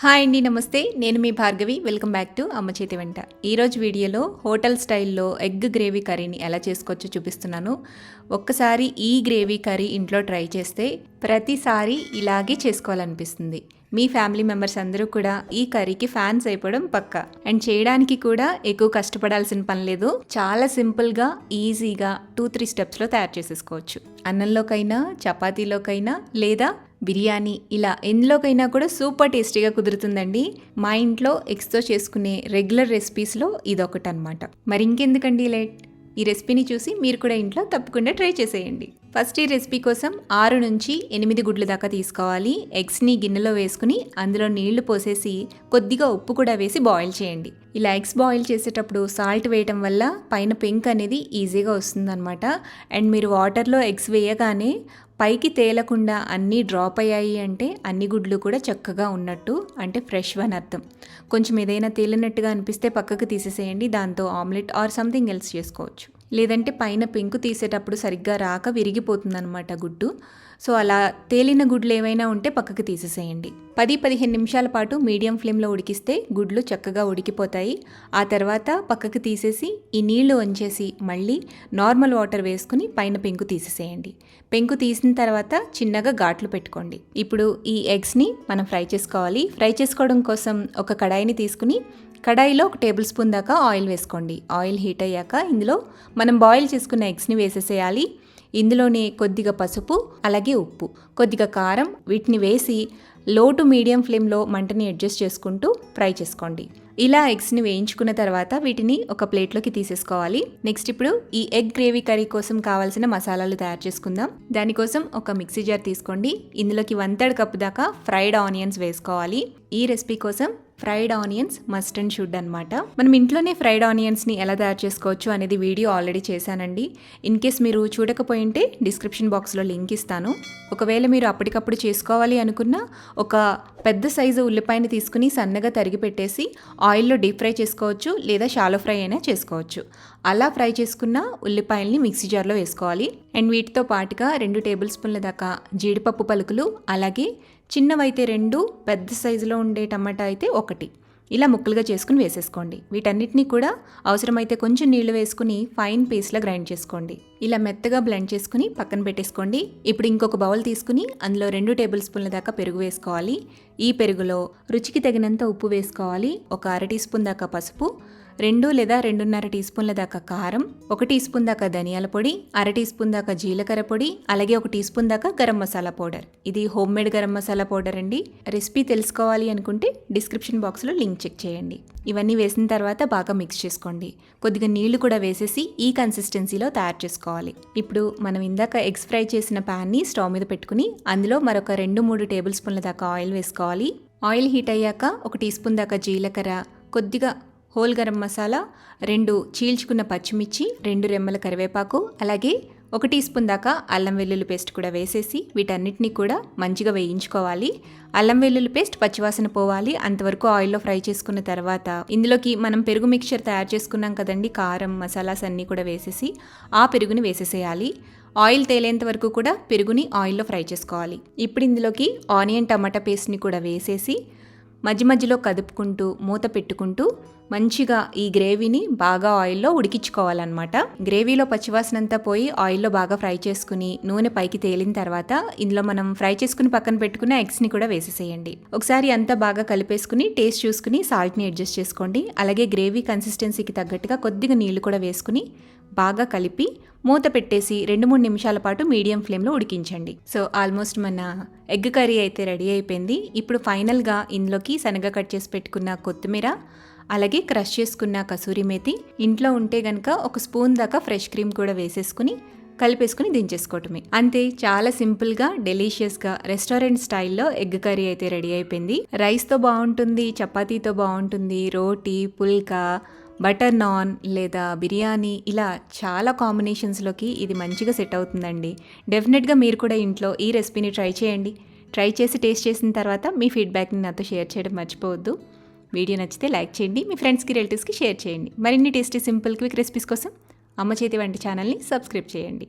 Hi అండి, నమస్తే. నేను మీ భార్గవి. వెల్కమ్ బ్యాక్ టు అమ్మ చేతి వంట. ఈరోజు వీడియోలో హోటల్ స్టైల్లో ఎగ్ గ్రేవీ కర్రీని ఎలా చేసుకోవచ్చో చూపిస్తున్నాను. ఒక్కసారి ఈ గ్రేవీ కర్రీ ఇంట్లో ట్రై చేస్తే ప్రతిసారి ఇలాగే చేసుకోవాలనిపిస్తుంది. మీ ఫ్యామిలీ మెంబర్స్ అందరూ కూడా ఈ కర్రీకి ఫ్యాన్స్ అయిపోవడం పక్కా. అండ్ చేయడానికి కూడా ఎక్కువ కష్టపడాల్సిన పని లేదు. చాలా సింపుల్గా, ఈజీగా 2-3 స్టెప్స్లో తయారు చేసేసుకోవచ్చు. అన్నంలోకైనా, చపాతీలోకైనా లేదా బిర్యానీ, ఇలా ఎందులోకైనా కూడా సూపర్ టేస్టీగా కుదురుతుందండి. మా ఇంట్లో ఎగ్స్తో చేసుకునే రెగ్యులర్ రెసిపీస్లో ఇదొకటి అనమాట. మరి ఇంకెందుకండి లేట్, ఈ రెసిపీని చూసి మీరు కూడా ఇంట్లో తప్పకుండా ట్రై చేసేయండి. ఫస్ట్ ఈ రెసిపీ కోసం 6 నుంచి 8 గుడ్లు దాకా తీసుకోవాలి. ఎగ్స్ని గిన్నెలో వేసుకుని అందులో నీళ్లు పోసేసి కొద్దిగా ఉప్పు కూడా వేసి బాయిల్ చేయండి. ఇలా ఎగ్స్ బాయిల్ చేసేటప్పుడు సాల్ట్ వేయటం వల్ల పైన పెంక్ అనేది ఈజీగా వస్తుందన్నమాట. అండ్ మీరు వాటర్లో ఎగ్స్ వేయగానే పైకి తేలకుండా అన్నీ డ్రాప్ అయ్యాయి అంటే అన్ని గుడ్లు కూడా చక్కగా ఉన్నట్టు, అంటే ఫ్రెష్ అని అర్థం. కొంచెం ఏదైనా తేలినట్టుగా అనిపిస్తే పక్కకు తీసేసేయండి. దాంతో ఆమ్లెట్ ఆర్ సంథింగ్ ఎల్స్ చేసుకోవచ్చు. లేదంటే పైన పెంకు తీసేటప్పుడు సరిగ్గా రాక విరిగిపోతుందన్నమాట గుడ్డు. సో అలా తేలిన గుడ్లు ఏవైనా ఉంటే పక్కకు తీసేసేయండి. 10-15 నిమిషాల పాటు మీడియం ఫ్లేమ్లో ఉడికిస్తే గుడ్లు చక్కగా ఉడికిపోతాయి. ఆ తర్వాత పక్కకు తీసేసి ఈ నీళ్లు వంచేసి మళ్ళీ నార్మల్ వాటర్ వేసుకుని పైన పెంకు తీసేసేయండి. పెంకు తీసిన తర్వాత చిన్నగా ఘాట్లు పెట్టుకోండి. ఇప్పుడు ఈ ఎగ్స్ని మనం ఫ్రై చేసుకోవాలి. ఫ్రై చేసుకోవడం కోసం ఒక కడాయిని తీసుకుని కడాయిలో 1 టేబుల్ స్పూన్ దాకా ఆయిల్ వేసుకోండి. ఆయిల్ హీట్ అయ్యాక ఇందులో మనం బాయిల్ చేసుకున్న ఎగ్స్ని వేసేసేయాలి. ఇందులోనే కొద్దిగా పసుపు, అలాగే ఉప్పు, కొద్దిగా కారం, వీటిని వేసి లో టు మీడియం ఫ్లేమ్లో మంటని అడ్జస్ట్ చేసుకుంటూ ఫ్రై చేసుకోండి. ఇలా ఎగ్స్ని వేయించుకున్న తర్వాత వీటిని ఒక ప్లేట్లోకి తీసేసుకోవాలి. నెక్స్ట్ ఇప్పుడు ఈ ఎగ్ గ్రేవీ కర్రీ కోసం కావాల్సిన మసాలాలు తయారు చేసుకుందాం. దానికోసం ఒక మిక్సీ జార్ తీసుకోండి. ఇందులోకి 1/3 కప్పు దాకా ఫ్రైడ్ ఆనియన్స్ వేసుకోవాలి. ఈ రెసిపీ కోసం fried onions must and should అనమాట. మనం ఇంట్లోనే ఫ్రైడ్ ఆనియన్స్ని ఎలా తయారు చేసుకోవచ్చు అనేది వీడియో ఆల్రెడీ చేశానండి. ఇన్ కేస్ మీరు చూడకపోయింటే డిస్క్రిప్షన్ బాక్స్లో లింక్ ఇస్తాను. ఒకవేళ మీరు అప్పటికప్పుడు చేసుకోవాలి అనుకున్నా ఒక పెద్ద సైజు ఉల్లిపాయని తీసుకుని సన్నగా తరిగి పెట్టేసి ఆయిల్లో డీప్ ఫ్రై చేసుకోవచ్చు, లేదా షాలో ఫ్రై అయినా చేసుకోవచ్చు. అలా ఫ్రై చేసుకున్న ఉల్లిపాయల్ని మిక్సీ జార్లో వేసుకోవాలి. అండ్ వీటితో పాటుగా 2 టేబుల్ స్పూన్ల దాకా జీడిపప్పు పలుకులు, అలాగే చిన్నవైతే 2, పెద్ద సైజులో ఉండే టమాటా అయితే 1, ఇలా ముక్కలుగా చేసుకుని వేసేసుకోండి. వీటన్నిటినీ కూడా అవసరమైతే కొంచెం నీళ్లు వేసుకుని ఫైన్ పేస్ట్లా గ్రైండ్ చేసుకోండి. ఇలా మెత్తగా బ్లెండ్ చేసుకుని పక్కన పెట్టేసుకోండి. ఇప్పుడు ఇంకొక బౌల్ తీసుకుని అందులో 2 టేబుల్ స్పూన్ల దాకా పెరుగు వేసుకోవాలి. ఈ పెరుగులో రుచికి తగినంత ఉప్పు వేసుకోవాలి. ఒక 1/2 టీ స్పూన్ దాకా పసుపు, 2 లేదా 2.5 టీ స్పూన్ల దాకా కారం, 1 టీ స్పూన్ దాకా ధనియాల పొడి, 1/2 టీ స్పూన్ దాకా జీలకర్ర పొడి, అలాగే 1 టీ స్పూన్ దాకా గరం మసాలా పౌడర్. ఇది home made garam masala powder అండి. రెసిపీ తెలుసుకోవాలి అనుకుంటే డిస్క్రిప్షన్ బాక్స్లో లింక్ చెక్ చేయండి. ఇవన్నీ వేసిన తర్వాత బాగా మిక్స్ చేసుకోండి. కొద్దిగా నీళ్లు కూడా వేసేసి ఈ కన్సిస్టెన్సీలో తయారు చేసుకోవాలి. ఇప్పుడు మనం ఇందాక ఎగ్స్ ఫ్రై చేసిన ప్యాన్ని స్టవ్ మీద పెట్టుకుని అందులో మరొక 2-3 టేబుల్ స్పూన్ల దాకా ఆయిల్ వేసుకోవాలి. ఆయిల్ హీట్ అయ్యాక 1 టీ స్పూన్ దాకా జీలకర్ర, కొద్దిగా హోల్ గరం మసాలా, 2 చీల్చుకున్న పచ్చిమిర్చి, 2 రెమ్మల కరివేపాకు, అలాగే 1 టీ స్పూన్ దాకా అల్లం వెల్లుల్లి పేస్ట్ కూడా వేసేసి వీటన్నిటిని కూడా మంచిగా వేయించుకోవాలి. అల్లం వెల్లుల్లి పేస్ట్ పచ్చివాసన పోవాలి, అంతవరకు ఆయిల్లో ఫ్రై చేసుకున్న తర్వాత ఇందులోకి మనం పెరుగు మిక్చర్ తయారు చేసుకున్నాం కదండి, కారం మసాలాస్ అన్నీ కూడా వేసేసి ఆ పెరుగుని వేసేసేయాలి. ఆయిల్ తేలేంత వరకు కూడా పెరుగుని ఆయిల్లో ఫ్రై చేసుకోవాలి. ఇప్పుడు ఇందులోకి ఆనియన్ టమాటా పేస్ట్ని కూడా వేసేసి మధ్య మధ్యలో కదుపుకుంటూ మూత పెట్టుకుంటూ మంచిగా ఈ గ్రేవీని బాగా ఆయిల్లో ఉడికించుకోవాలన్నమాట. గ్రేవీలో పచ్చివాసనంతా పోయి ఆయిల్లో బాగా ఫ్రై చేసుకుని నూనె పైకి తేలిన తర్వాత ఇందులో మనం ఫ్రై చేసుకుని పక్కన పెట్టుకున్న ఎగ్స్ని కూడా వేసేసేయండి. ఒకసారి అంతా బాగా కలిపేసుకుని టేస్ట్ చూసుకుని సాల్ట్ని అడ్జస్ట్ చేసుకోండి. అలాగే గ్రేవీ కన్సిస్టెన్సీకి తగ్గట్టుగా కొద్దిగా నీళ్లు కూడా వేసుకుని బాగా కలిపి మూత పెట్టేసి 2-3 నిమిషాల పాటు మీడియం ఫ్లేమ్లో ఉడికించండి. సో ఆల్మోస్ట్ మన ఎగ్ కర్రీ అయితే రెడీ అయిపోయింది. ఇప్పుడు ఫైనల్గా ఇందులోకి సన్నగా కట్ చేసి పెట్టుకున్న కొత్తిమీర, అలాగే క్రష్ చేసుకున్న కసూరి మేతి, ఇంట్లో ఉంటే గనక 1 స్పూన్ దాకా ఫ్రెష్ క్రీమ్ కూడా వేసేసుకుని కలిపేసుకుని దించేసుకోవటమే. అంతే, చాలా సింపుల్గా డెలీషియస్గా రెస్టారెంట్ స్టైల్లో ఎగ్ కర్రీ అయితే రెడీ అయిపోయింది. రైస్తో బాగుంటుంది, చపాతీతో బాగుంటుంది, రోటీ, పుల్కా, బటర్ నాన్ లేదా బిర్యానీ, ఇలా చాలా కాంబినేషన్స్లోకి ఇది మంచిగా సెట్ అవుతుందండి. డెఫినెట్గా మీరు కూడా ఇంట్లో ఈ రెసిపీని ట్రై చేయండి. ట్రై చేసి టేస్ట్ చేసిన తర్వాత మీ ఫీడ్బ్యాక్ని నాతో షేర్ చేయడం మర్చిపోవద్దు. వీడియో నచ్చితే లైక్ చేయండి, మీ ఫ్రెండ్స్కి, రిలేటివ్స్కి షేర్ చేయండి. మరిన్ని టేస్టీ, సింపుల్, క్విక్ రెసిపీస్ కోసం అమ్మ చేతి వంట ఛానల్ని సబ్స్క్రైబ్ చేయండి.